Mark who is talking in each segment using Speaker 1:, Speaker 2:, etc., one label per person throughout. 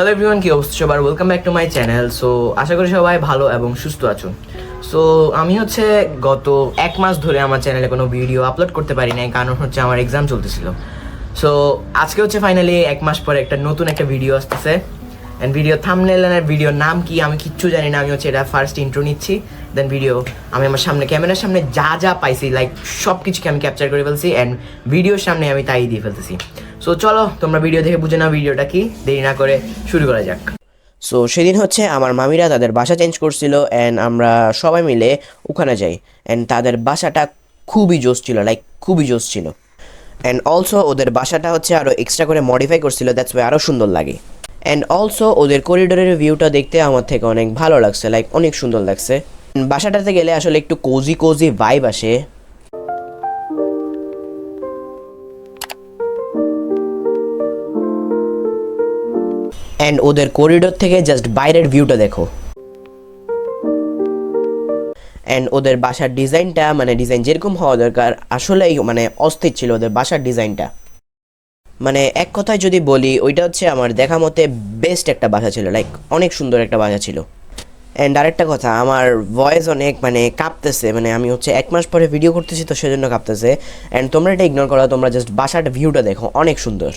Speaker 1: Hello everyone, কি অবস্থা সবার? Welcome back to my channel. So আশা করি সবাই ভালো এবং সুস্থ আছেন। সো আমি গত এক মাস ধরে আমার চ্যানেলে কোনো ভিডিও আপলোড করতে পারি নাই, কারণ আমার এক্সাম চলতেছিল। সো আজকে ফাইনালি এক মাস পরে নতুন একটা ভিডিও আসতেছে। অ্যান্ড ভিডিও থাম্বনেল আর ভিডিওর নাম কি আমি কিচ্ছু জানি না। আমি এটা ফার্স্ট ইন্ট্রো নিচ্ছি, দেন ভিডিও আমি আমার সামনে ক্যামেরার সামনে যা যা পাইছি লাইক সব কিছুকে আমি ক্যাপচার করে ফেলছি অ্যান্ড ভিডিওর সামনে আমি তাই দিয়ে ফেলতেছি। সো চলো তোমরা ভিডিও দেখে বুঝে নাও ভিডিওটা কি, দেরি না করে শুরু করা যাক। সো সেদিন আমার মামিরা তাদের বাসা চেঞ্জ করছিল অ্যান্ড আমরা সবাই মিলে ওখানে যাই। অ্যান্ড তাদের বাসাটা খুবই জোস ছিল, লাইক খুবই জোস ছিল। অ্যান্ড অলসো ওদের বাসাটা আরও এক্সট্রা করে মডিফাই করছিল, দ্যাটস ওয়াই আরও সুন্দর লাগে। অ্যান্ড অলসো ওদের করিডোরের ভিউটা দেখতে আমার থেকে অনেক ভালো লাগছে, লাইক অনেক সুন্দর লাগছে। বাসাটাতে গেলে আসলে একটু কোজি কোজি ভাইব আসে। অ্যান্ড ওদের করিডোর থেকে জাস্ট বাইরের ভিউটা দেখো। অ্যান্ড ওদের বাসার ডিজাইনটা ডিজাইন যেরকম হওয়া দরকার আসলেই অস্থির ছিল ওদের বাসার ডিজাইনটা। এক কথায় যদি বলি ওইটা আমার দেখা মতে বেস্ট একটা বাসা ছিল, লাইক অনেক সুন্দর একটা বাসা ছিল। অ্যান্ড আরেকটা কথা, আমার ভয়েস অনেক কাঁপতেছে, আমি এক মাস পরে ভিডিও করতেছি তো সেজন্য কাঁপতেছে। অ্যান্ড তোমরা এটা ইগনোর করো, তোমরা জাস্ট বাসার ভিউটা দেখো, অনেক সুন্দর।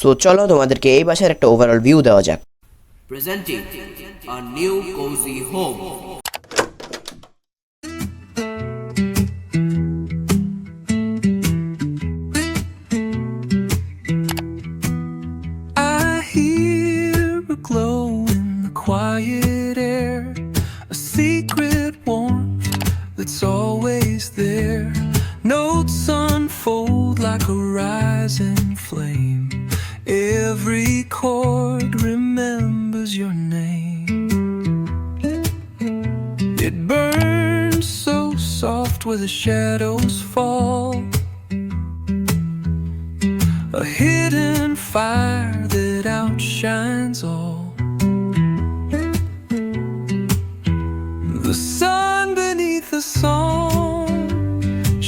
Speaker 1: সো চলো তোমাদেরকে এই বাসার একটা ওভারঅল ভিউ দেওয়া যাক। Presenting a new cosy home.
Speaker 2: Glow in the quiet air, a secret warmth that's always there. Notes unfold like a rising flame. Every chord remembers your name. It burns so soft where the shadows fall, a hidden fire that outshines all. The sun beneath the song,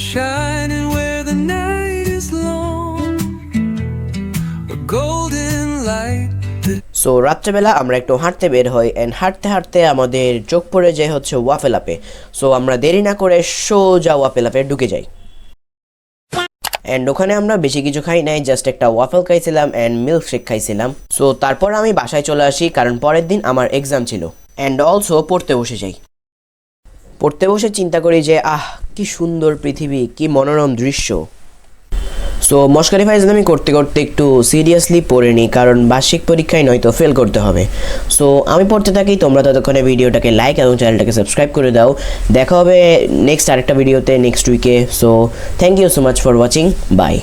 Speaker 2: shining where the night is long, a golden light.
Speaker 1: So রাত্রেবেলা আমরা একটু হাঁটতে বের হই and হাঁটতে হাঁটতে আমাদের চোখ পড়ে যায় ওয়াফেল আপে। সো আমরা দেরি না করে সোজা ওয়াফেল আপে ঢুকে যাই। অ্যান্ড ওখানে আমরা বেশি কিছু খাই নাই, জাস্ট একটা ওয়াফেল খাইছিলাম অ্যান্ড মিল্ক শেক খাইছিলাম। সো তারপর আমি বাসায় চলে আসি, কারণ পরের দিন আমার এক্সাম ছিল। অ্যান্ড অলসো পড়তে বসে যাই। পড়তে বসে চিন্তা করি যে কি সুন্দর পৃথিবী, কি মনোরম দৃশ্য। সো মস্কারি ফাইজলামি করতে করতে একটু সিরিয়াসলি পড়ে নিই, কারণ বার্ষিক পরীক্ষায় নয়তো ফেল করতে হবে। সো আমি পড়তে থাকি, তোমরা ততক্ষণে ভিডিওটাকে লাইক এবং চ্যানেলটাকে সাবস্ক্রাইব করে দাও। দেখা হবে নেক্সট আরেকটা ভিডিওতে নেক্সট উইকে। So thank you so much for watching, by.